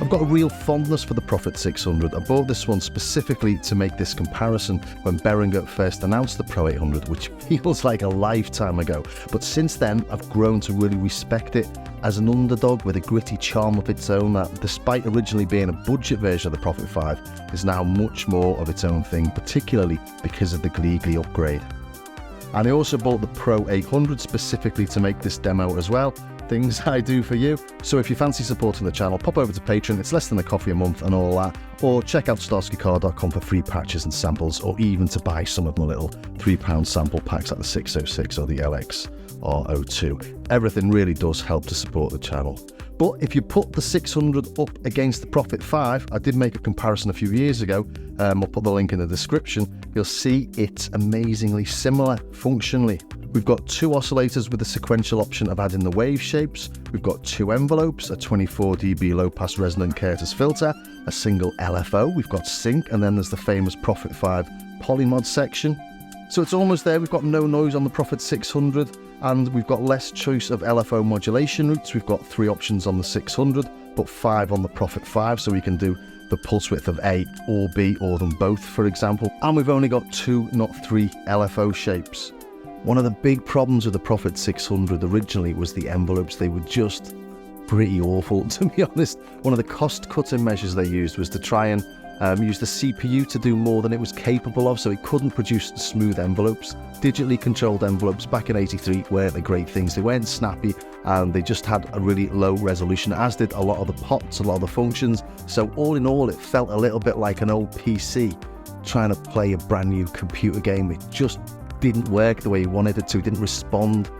I've got a real fondness for the Prophet 600. I bought this one specifically to make this comparison when Behringer first announced the Pro-800, which feels like a lifetime ago. But since then, I've grown to really respect it as an underdog with a gritty charm of its own that, despite originally being a budget version of the Prophet 5, is now much more of its own thing, particularly because of the Gleegly upgrade. And I also bought the Pro-800 specifically to make this demo as well. Things I do for you. So if you fancy supporting the channel, pop over to Patreon. It's less than a coffee a month and all that. Or check out starskycar.com for free patches and samples, or even to buy some of my little £3 sample packs like the 606 or the LX R02. Everything really does help to support the channel. But if you put the 600 up against the Prophet 5, I did make a comparison a few years ago, I'll put the link in the description, you'll see it's amazingly similar functionally. We've got two oscillators with the sequential option of adding the wave shapes, we've got two envelopes, a 24 dB low pass resonant Curtis filter, a single LFO, we've got sync, and then there's the famous Prophet 5 polymod section. So it's almost there. We've got no noise on the Prophet 600, and we've got less choice of LFO modulation routes. We've got 3 options on the 600, but 5 on the Prophet 5, so we can do the pulse width of A or B, or them both, for example. And we've only got 2, not 3 LFO shapes. One of the big problems with the Prophet 600 originally was the envelopes. They were just pretty awful, to be honest. One of the cost-cutting measures they used was to try and use the CPU to do more than it was capable of, so it couldn't produce smooth envelopes. Digitally controlled envelopes back in '83 weren't the great things. They weren't snappy, and they just had a really low resolution, as did a lot of the pots, a lot of the functions. So all in all, it felt a little bit like an old PC trying to play a brand new computer game. It just didn't work the way you wanted it to. It didn't respond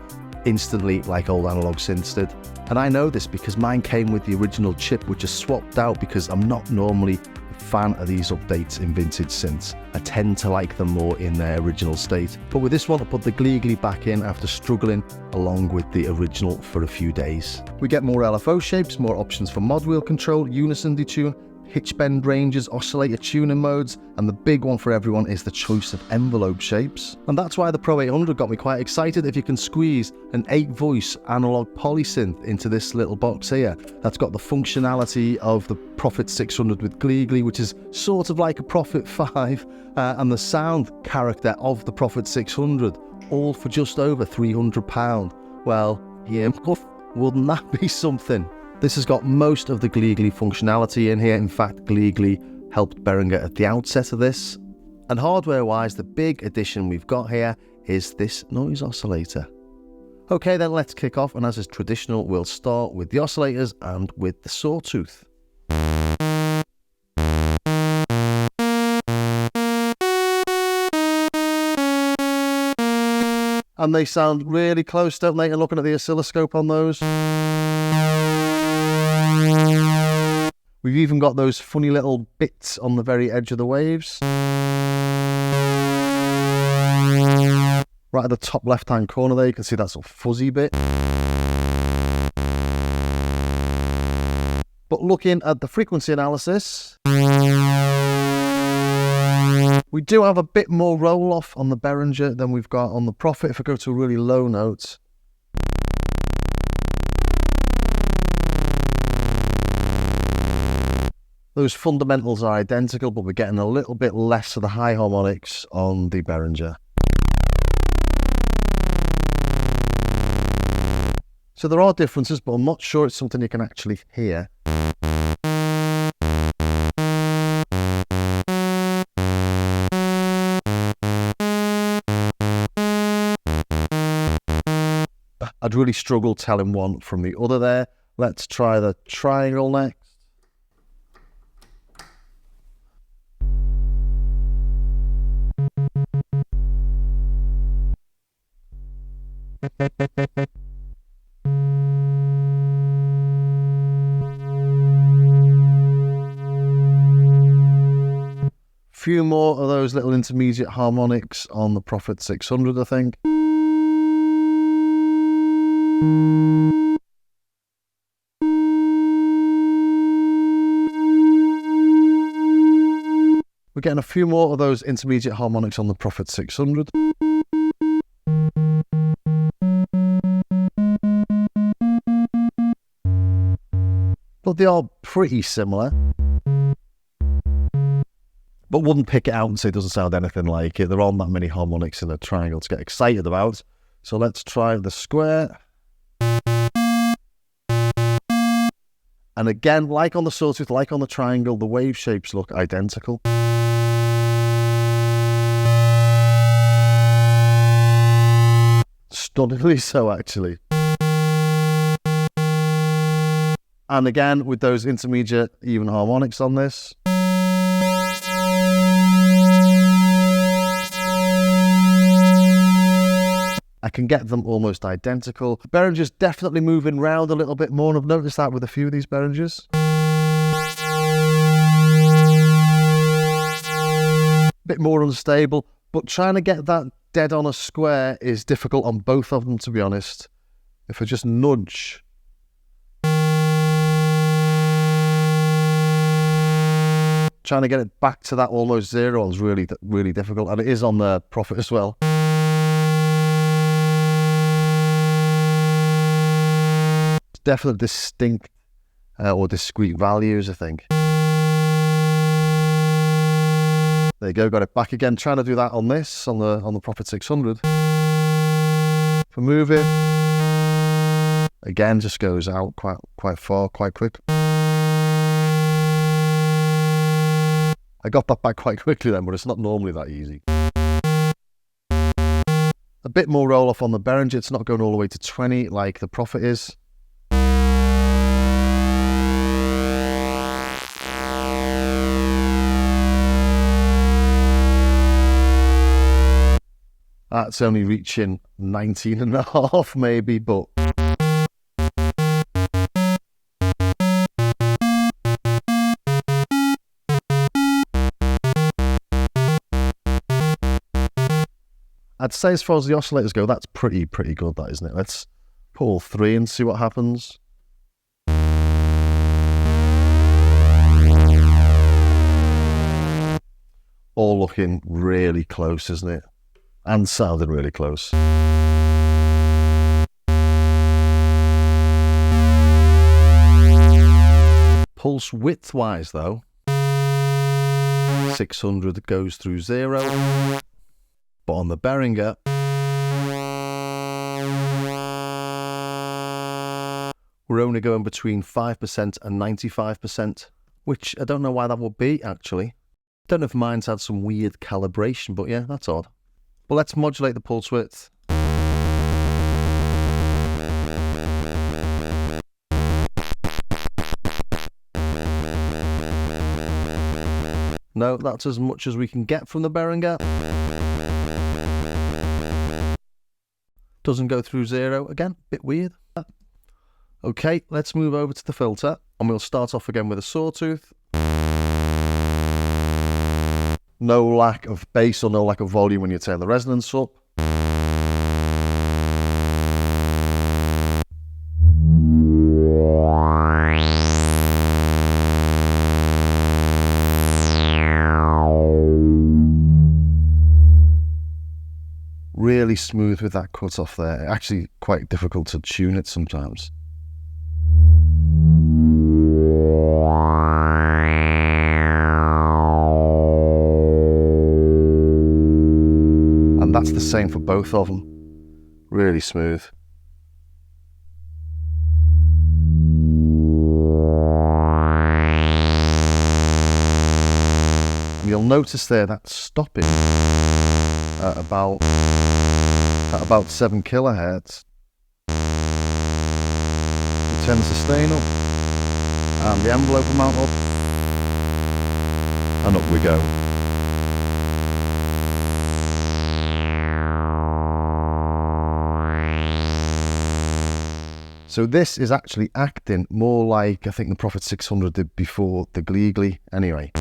instantly like old analog synths did. And I know this because mine came with the original chip, which is swapped out because I'm not normally fan of these updates in vintage synths. I tend to like them more in their original state. But with this one, I put the Gleegly back in after struggling along with the original for a few days. We get more LFO shapes, more options for mod wheel control, unison detune, pitch bend ranges, oscillator tuning modes, and the big one for everyone is the choice of envelope shapes. And that's why the Pro-800 got me quite excited. If you can squeeze an 8-voice analog polysynth into this little box here, that's got the functionality of the Prophet 600 with Gleegly, which is sort of like a Prophet 5, and the sound character of the Prophet 600, all for just over £300. Well, yeah, wouldn't that be something? This has got most of the Gleegly functionality in here. In fact, Gleegly helped Behringer at the outset of this. And hardware-wise, the big addition we've got here is this noise oscillator. Okay, then let's kick off, and as is traditional, we'll start with the oscillators and with the sawtooth. And they sound really close, don't they? And looking at the oscilloscope on those. We've even got those funny little bits on the very edge of the waves. Right at the top left-hand corner there, you can see that sort of fuzzy bit. But looking at the frequency analysis, we do have a bit more roll-off on the Behringer than we've got on the Prophet. If I go to a really low note, those fundamentals are identical, but we're getting a little bit less of the high harmonics on the Behringer. So there are differences, but I'm not sure it's something you can actually hear. I'd really struggle telling one from the other there. Let's try the triangle next. Few more of those little intermediate harmonics on the Prophet 600, I think. We're getting a few more of those intermediate harmonics on the Prophet 600. but they are pretty similar. But wouldn't pick it out and say it doesn't sound anything like it. There aren't that many harmonics in a triangle to get excited about. So let's try the square. And again, like on the sawtooth, like on the triangle, the wave shapes look identical. Stunningly so, actually. And again, with those intermediate even harmonics on this. I can get them almost identical. Behringer's definitely moving round a little bit more, and I've noticed that with a few of these Behringers. Bit more unstable, but trying to get that dead on a square is difficult on both of them, to be honest. If I just nudge. Trying to get it back to that almost zero is really, really difficult, and it is on the Prophet as well. Definitely distinct or discrete values, I think. There you go, got it back again. Trying to do that on this, on the Prophet 600. If I move it, again, just goes out quite far, quite quick. I got that back quite quickly then, but it's not normally that easy. A bit more roll off on the Behringer. It's not going all the way to 20 like the Prophet is. That's only reaching 19.5 maybe, but I'd say as far as the oscillators go, that's pretty good, that, isn't it? Let's put all three and see what happens. All looking really close, isn't it? And sounding really close. Pulse width wise though, 600 goes through 0, but on the Behringer we're only going between 5% and 95%, which I don't know why that would be actually. Don't know if mine's had some weird calibration, but yeah, that's odd. But let's modulate the pulse width. No, that's as much as we can get from the Behringer. Doesn't go through 0 again, bit weird. Okay, let's move over to the filter and we'll start off again with a sawtooth. No lack of bass or no lack of volume when you turn the resonance up. Really smooth with that cut off there. Actually quite difficult to tune it sometimes. And that's the same for both of them. Really smooth. And you'll notice there that's stopping at about 7 kilohertz. We'll turn the sustain up and the envelope amount up, and up we go. So this is actually acting more like I think the Prophet 600 did before the Gleegly anyway.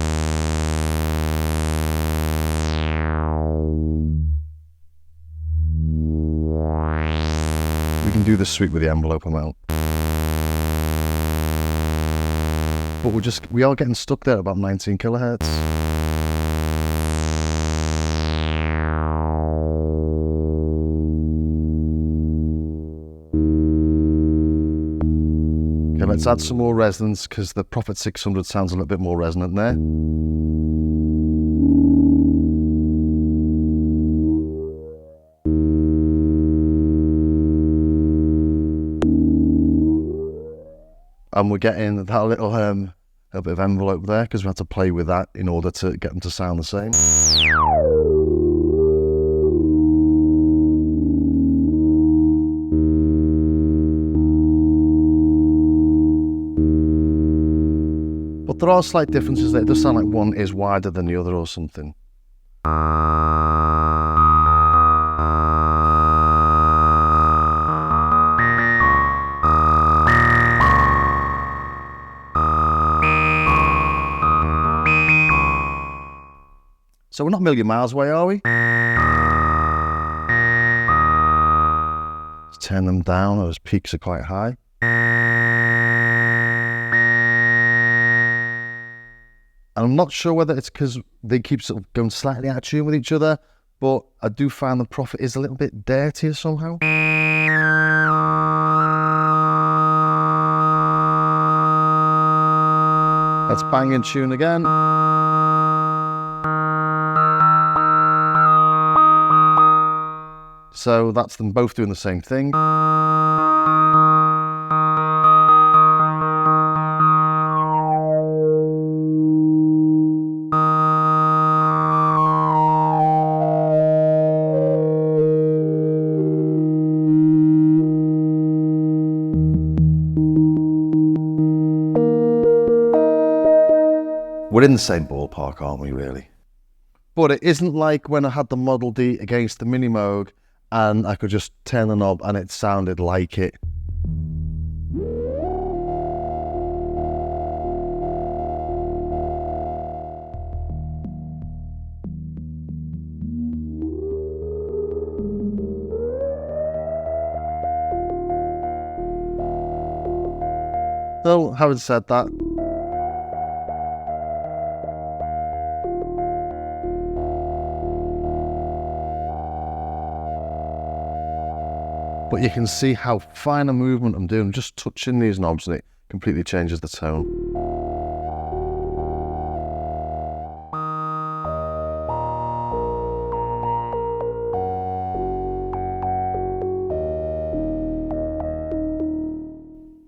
We can do the sweep with the envelope amount. But we are getting stuck there at about 19 kilohertz. Let's add some more resonance because the Prophet 600 sounds a little bit more resonant there. And we're getting that little a bit of envelope there because we had to play with that in order to get them to sound the same. But there are slight differences there. It does sound like one is wider than the other or something. So we're not a million miles away, are we? Let's turn them down. Those peaks are quite high. And I'm not sure whether it's because they keep sort of going slightly out of tune with each other, but I do find the Prophet is a little bit dirtier somehow. Let's bang in tune again. So that's them both doing the same thing. We're in the same ballpark, aren't we, really? But it isn't like when I had the Model D against the Mini Moog and I could just turn the knob and it sounded like it. So, having said that, but you can see how fine a movement I'm doing, just touching these knobs, and it completely changes the tone.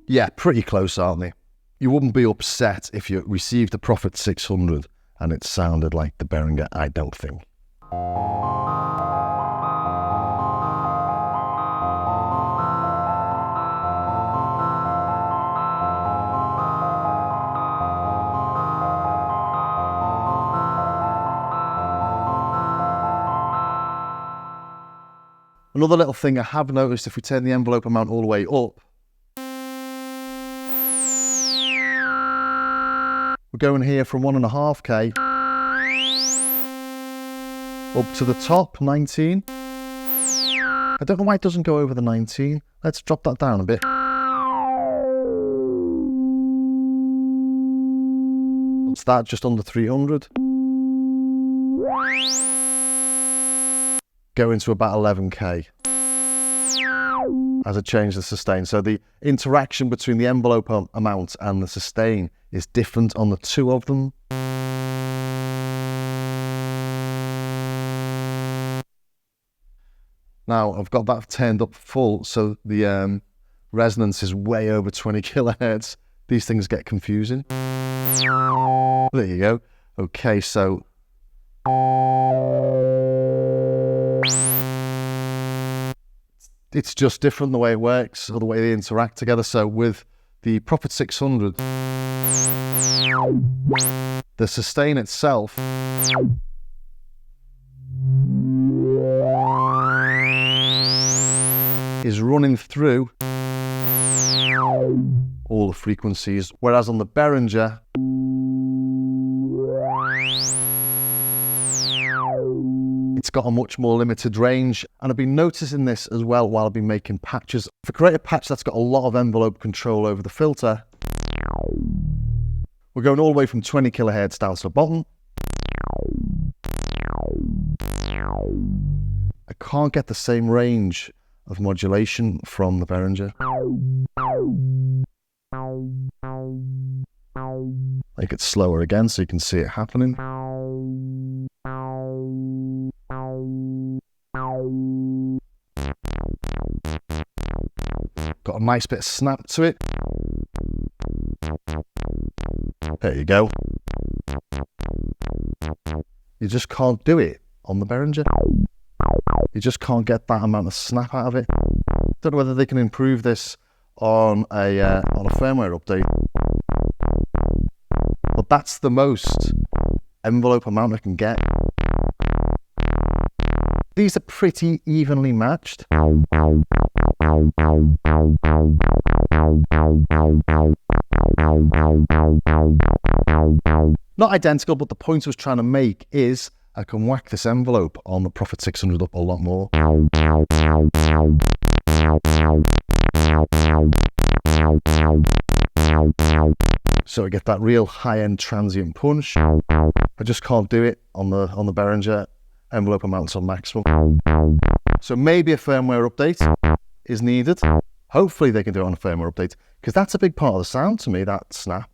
Yeah, pretty close, aren't they? You wouldn't be upset if you received a Prophet 600 and it sounded like the Behringer, I don't think. Another little thing I have noticed, if we turn the envelope amount all the way up, we're going here from 1.5K up to the top, 19. I don't know why it doesn't go over the 19. Let's drop that down a bit. What's that, just under 300? Going to about 11K as I change the sustain. So the interaction between the envelope amount and the sustain is different on the two of them. Now I've got that turned up full, so the resonance is way over 20 kilohertz. These things get confusing. There you go. Okay, so it's just different the way it works, or the way they interact together. So with the Prophet 600, the sustain itself is running through all the frequencies, whereas on the Behringer, it's got a much more limited range. And I've been noticing this as well while I've been making patches. If I create a patch that's got a lot of envelope control over the filter, we're going all the way from 20 kilohertz down to the bottom. I can't get the same range of modulation from the Behringer. Make it slower again so you can see it happening. Got a nice bit of snap to it. There you go. You just can't do it on the Behringer. You just can't get that amount of snap out of it. Don't know whether they can improve this on a firmware update. But that's the most envelope amount I can get. These are pretty evenly matched. Not identical, but the point I was trying to make is I can whack this envelope on the Prophet 600 up a lot more. So I get that real high-end transient punch. I just can't do it on the Behringer. Envelope amounts on maximum. So maybe a firmware update is needed. Hopefully they can do it on a firmware update, because that's a big part of the sound to me, that snap.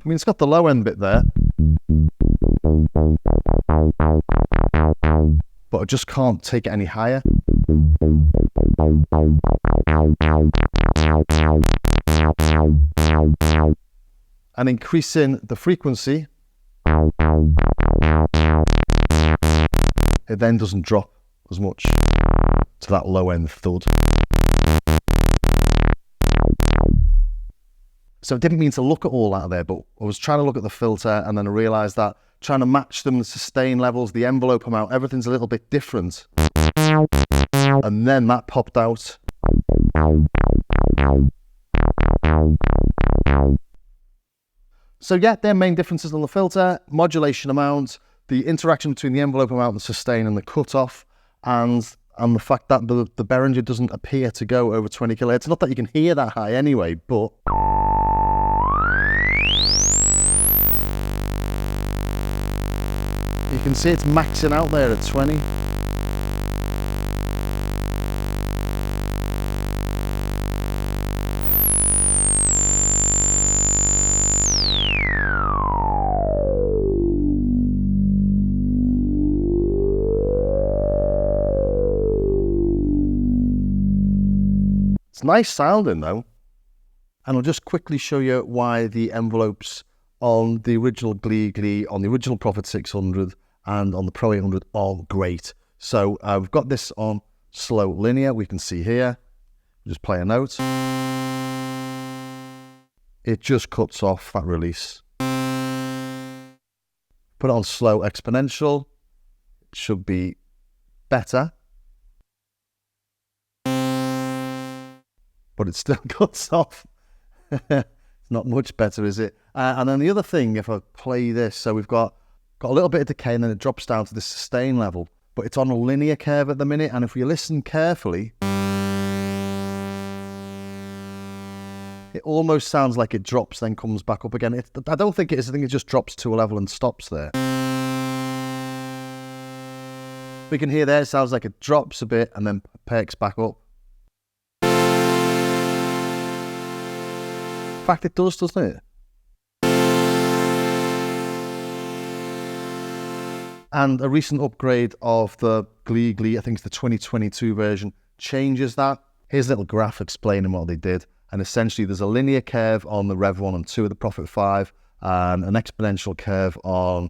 I mean, it's got the low end bit there, but I just can't take it any higher. And increasing the frequency, it then doesn't drop as much to that low end thud. So I didn't mean to look at all that there, but I was trying to look at the filter, and then I realised that trying to match them, the sustain levels, the envelope amount, everything's a little bit different. And then that popped out. So yeah, their main differences on the filter: modulation amount, the interaction between the envelope amount, the sustain, and the cutoff, and the fact that the Behringer doesn't appear to go over 20 kHz. Not that you can hear that high anyway, but you can see it's maxing out there at 20. It's nice sounding though, and I'll just quickly show you why the envelopes on the original Glee, on the original Prophet 600 and on the Pro 800 are great. So we've got this on slow linear, we can see here, just play a note. It just cuts off that release. Put it on slow exponential, it should be better. But it still cuts off. It's not much better, is it? And then the other thing, if I play this, so we've got a little bit of decay, and then it drops down to the sustain level, but it's on a linear curve at the minute, and if you listen carefully, it almost sounds like it drops, then comes back up again. I don't think it is. I think it just drops to a level and stops there. We can hear there, it sounds like it drops a bit and then perks back up. In fact, it does, doesn't it? And a recent upgrade of the Glee, I think it's the 2022 version, changes that. Here's a little graph explaining what they did. And essentially there's a linear curve on the Rev 1 and 2 of the Prophet 5 and an exponential curve on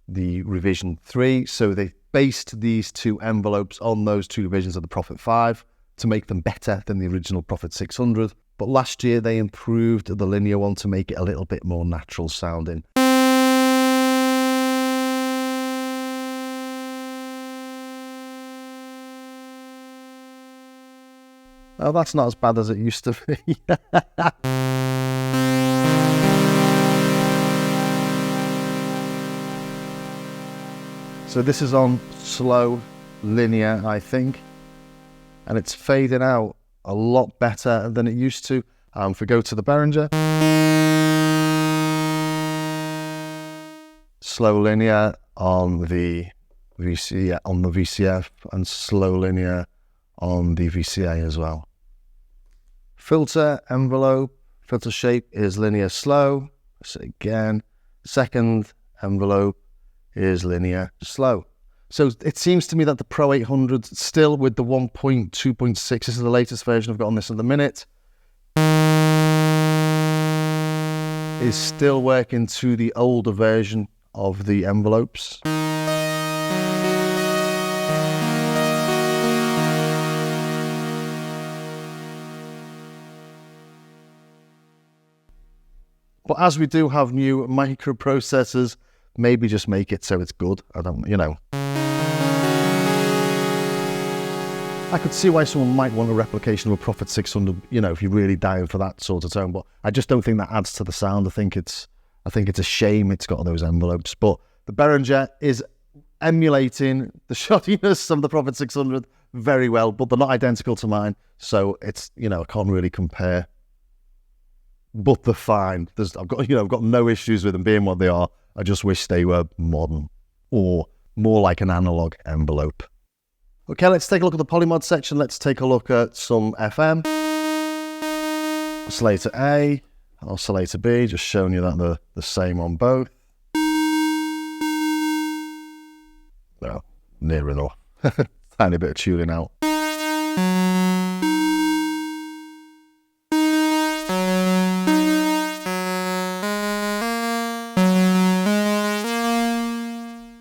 the revision 3. So they based these two envelopes on those two revisions of the Prophet 5 to make them better than the original Prophet 600. But last year they improved the linear one to make it a little bit more natural sounding. Oh, that's not as bad as it used to be. So this is on slow linear, I think, and it's fading out a lot better than it used to. If we go to the Behringer, slow linear on the VC on the VCF and slow linear on the VCA as well. Filter envelope, filter shape is linear slow. So again, second envelope is linear slow. So it seems to me that the Pro 800 still with the 1.2.6, this is the latest version I've got on this at the minute, is still working to the older version of the envelopes. But as we do have new microprocessors, maybe just make it so it's good. I don't, you know. I could see why someone might want a replication of a Prophet 600, you know, if you're really dying for that sort of tone. But I just don't think that adds to the sound. I think it's a shame it's got those envelopes. But the Behringer is emulating the shoddiness of the Prophet 600 very well, but they're not identical to mine. So it's, you know, I can't really compare. But they're fine. I've got no issues with them being what they are. I just wish they were modern or more like an analog envelope. Okay, let's take a look at the polymod section. Let's take a look at some FM. Oscillator A, oscillator B, just showing you that they're the same on both. No, near enough. Tiny bit of tuning out.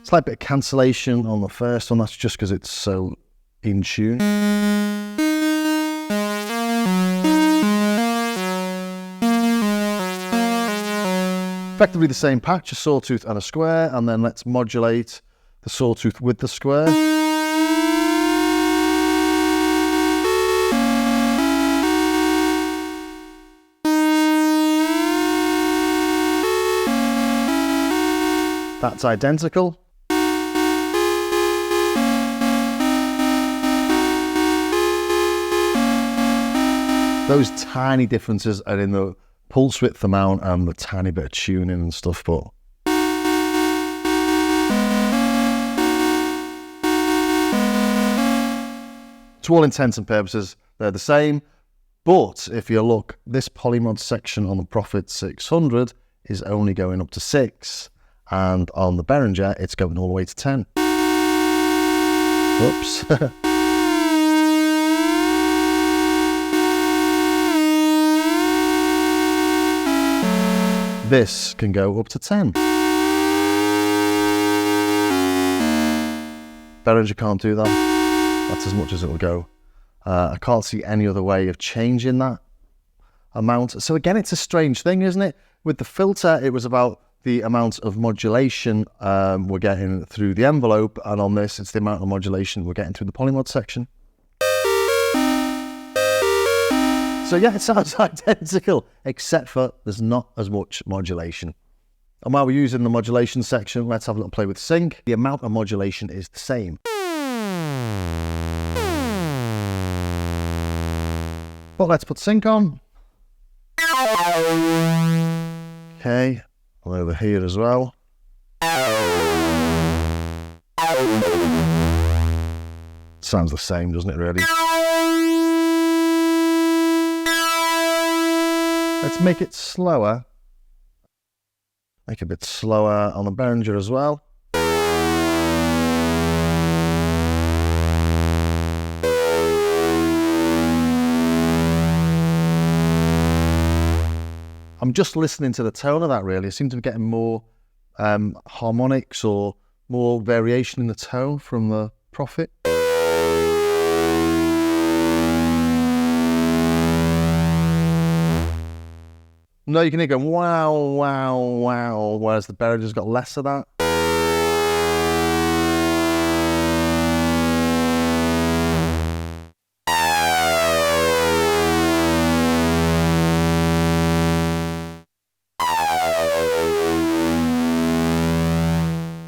Slight bit of cancellation on the first one, that's just because it's so in tune. Effectively the same patch, a sawtooth and a square, and then let's modulate the sawtooth with the square. That's identical. Those tiny differences are in the pulse width amount and the tiny bit of tuning and stuff, but to all intents and purposes, they're the same. But if you look, this polymod section on the Prophet 600 is only going up to 6, and on the Behringer, it's going all the way to 10. Whoops. This can go up to 10. Behringer can't do that. That's as much as it'll go. I can't see any other way of changing that amount. So again, it's a strange thing, isn't it? With the filter, it was about the amount of modulation we're getting through the envelope, and on this, it's the amount of modulation we're getting through the polymod section. So yeah, it sounds identical, except for there's not as much modulation. And while we're using the modulation section, let's have a little play with sync. The amount of modulation is the same. But let's put sync on. Okay, and over here as well. Sounds the same, doesn't it, really? Let's make it slower. Make it a bit slower on the Behringer as well. I'm just listening to the tone of that, really. I seem to be getting more harmonics or more variation in the tone from the Prophet. No, you can hear going wow, wow, wow, whereas the Behringer's got less of that.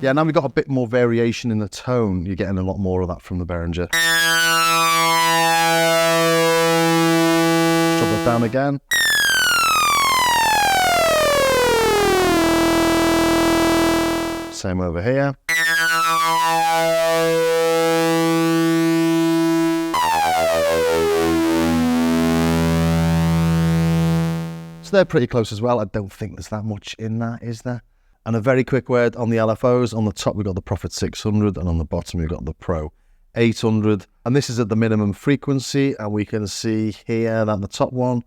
Yeah, now we've got a bit more variation in the tone. You're getting a lot more of that from the Behringer. Drop that down again. Same over here. So they're pretty close as well. I don't think there's that much in that, is there? And a very quick word on the LFOs. On the top, we've got the Prophet 600, and on the bottom, we've got the Pro 800. And this is at the minimum frequency, and we can see here that the top one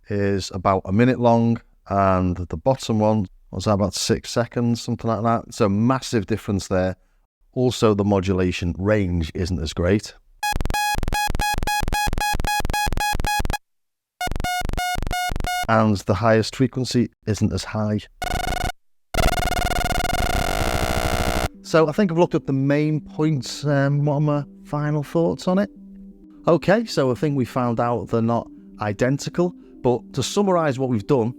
is about a minute long, and the bottom one was about 6 seconds, something like that. So massive difference there. Also, the modulation range isn't as great. And the highest frequency isn't as high. So I think I've looked at the main points. What are my final thoughts on it? Okay, so I think we found out they're not identical, but to summarise what we've done,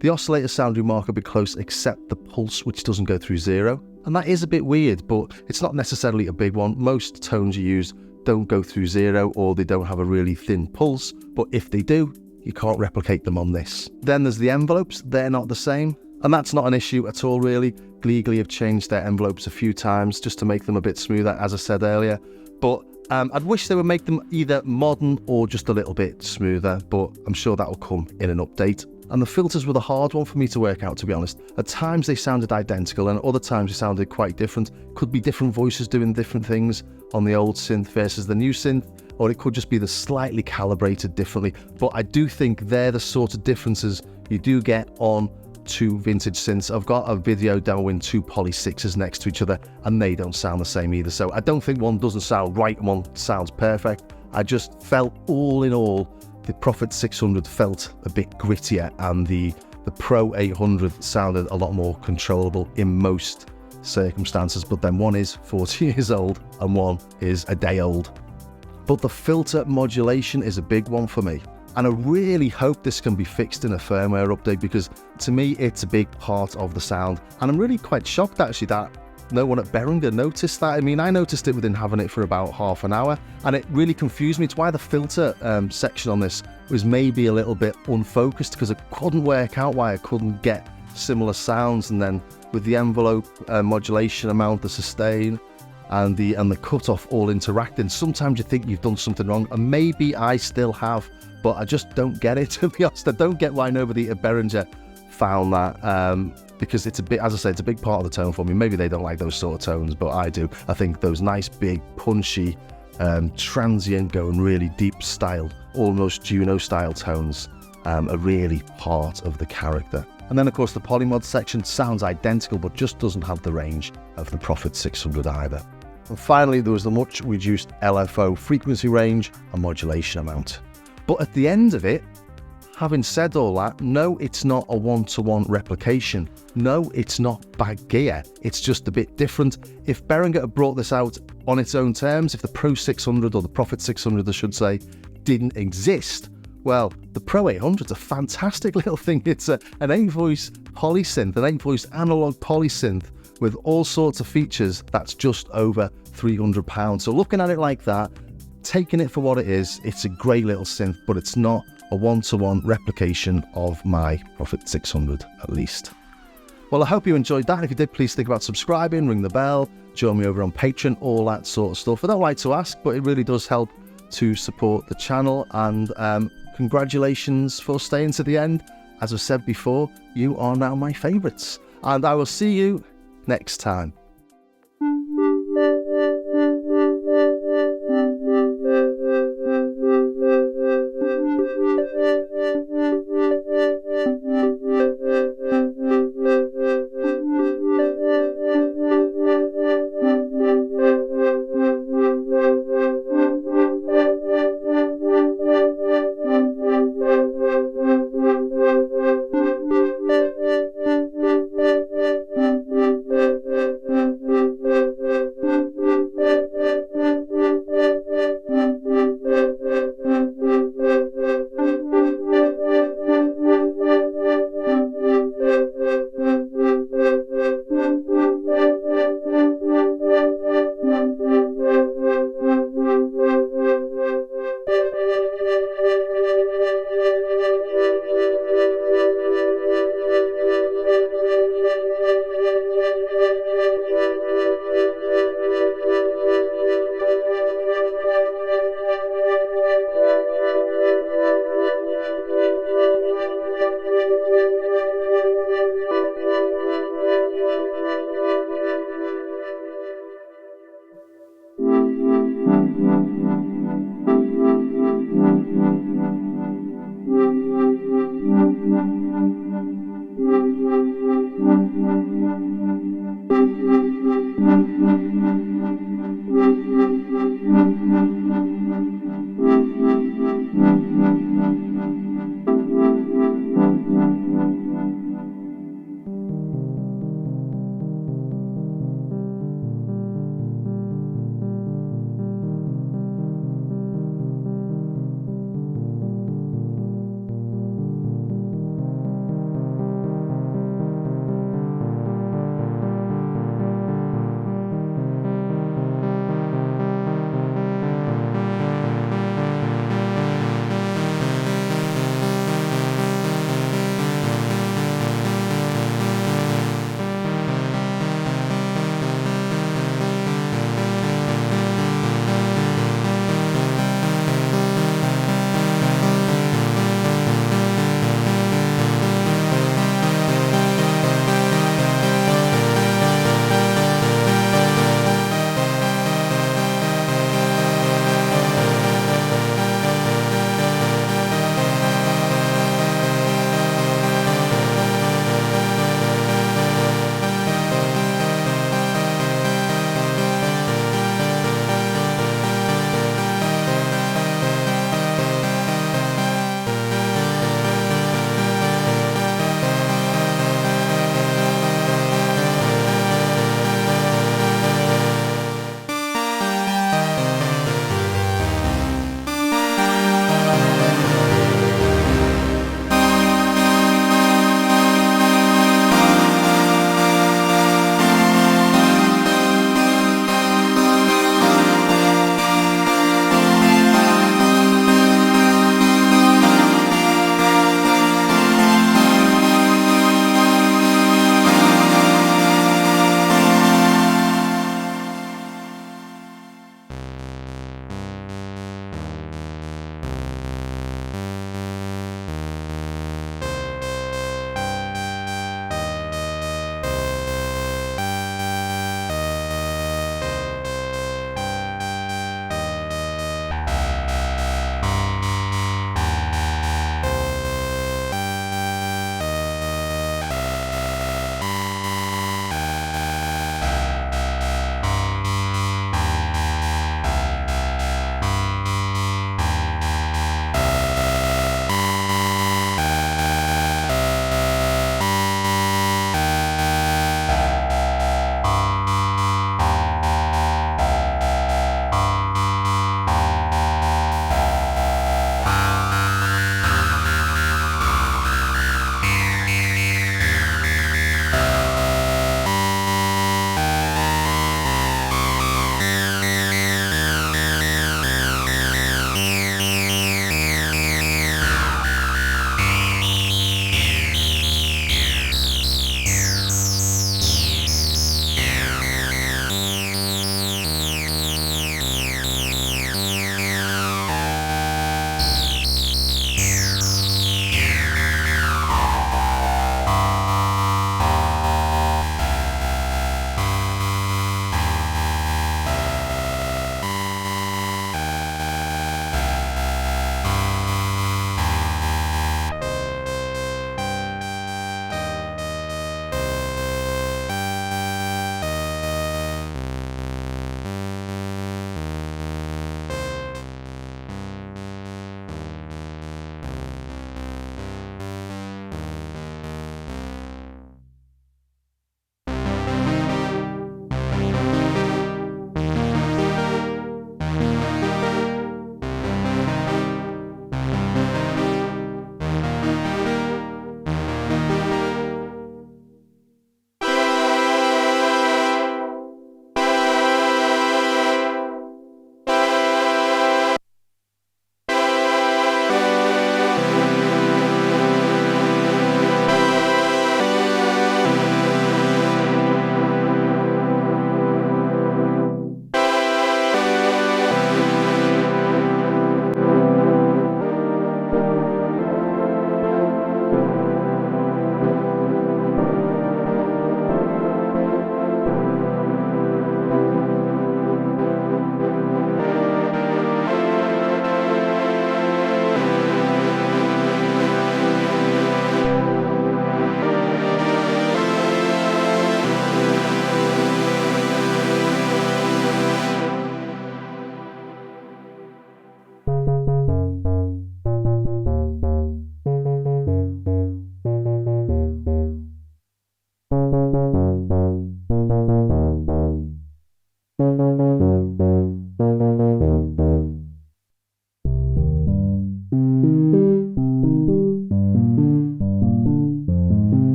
the oscillators sound remarkably close except the pulse, which doesn't go through zero. And that is a bit weird, but it's not necessarily a big one. Most tones you use don't go through zero, or they don't have a really thin pulse, but if they do, you can't replicate them on this. Then there's the envelopes. They're not the same, and that's not an issue at all, really. Legally have changed their envelopes a few times just to make them a bit smoother, as I said earlier, but I'd wish they would make them either modern or just a little bit smoother, but I'm sure that will come in an update. And the filters were the hard one for me to work out, to be honest. At times they sounded identical, and other times they sounded quite different. Could be different voices doing different things on the old synth versus the new synth, or it could just be the slightly calibrated differently. But I do think they're the sort of differences you do get on two vintage synths. I've got a video demoing two Poly 6s next to each other, and they don't sound the same either. So I don't think one doesn't sound right and one sounds perfect. I just felt, all in all, the Prophet 600 felt a bit grittier, and the Pro 800 sounded a lot more controllable in most circumstances. But then one is 40 years old and one is a day old. But the filter modulation is a big one for me, and I really hope this can be fixed in a firmware update, because to me it's a big part of the sound, and I'm really quite shocked actually that no one at Behringer noticed that. I mean, I noticed it within having it for about half an hour, and it really confused me. It's why the filter section on this was maybe a little bit unfocused, because I couldn't work out why I couldn't get similar sounds. And then with the envelope modulation amount, the sustain, and the cutoff all interacting, sometimes you think you've done something wrong, and maybe I still have, but I just don't get it, to be honest. I don't get why nobody at Behringer found that, because it's a bit, as I say, it's a big part of the tone for me. Maybe they don't like those sort of tones, but I do. I think those nice, big, punchy, transient, going really deep style, almost Juno style tones are really part of the character. And then of course the polymod section sounds identical, but just doesn't have the range of the Prophet 600 either. And finally, there was the much reduced LFO frequency range and modulation amount. But at the end of it, having said all that, no, it's not a one-to-one replication. No, it's not bad gear. It's just a bit different. If Behringer had brought this out on its own terms, if the Pro 600 or the Prophet 600, I should say, didn't exist, well, the Pro 800 is a fantastic little thing. It's an 8-voice polysynth, an 8-voice analog polysynth with all sorts of features that's just over £300. So looking at it like that, taking it for what it is, it's a great little synth, but it's not a one-to-one replication of my Prophet 600, at least. Well, I hope you enjoyed that. If you did, please think about subscribing, ring the bell, join me over on Patreon, all that sort of stuff. I don't like to ask, but it really does help to support the channel. And congratulations for staying to the end. As I've said before, you are now my favourites. And I will see you next time.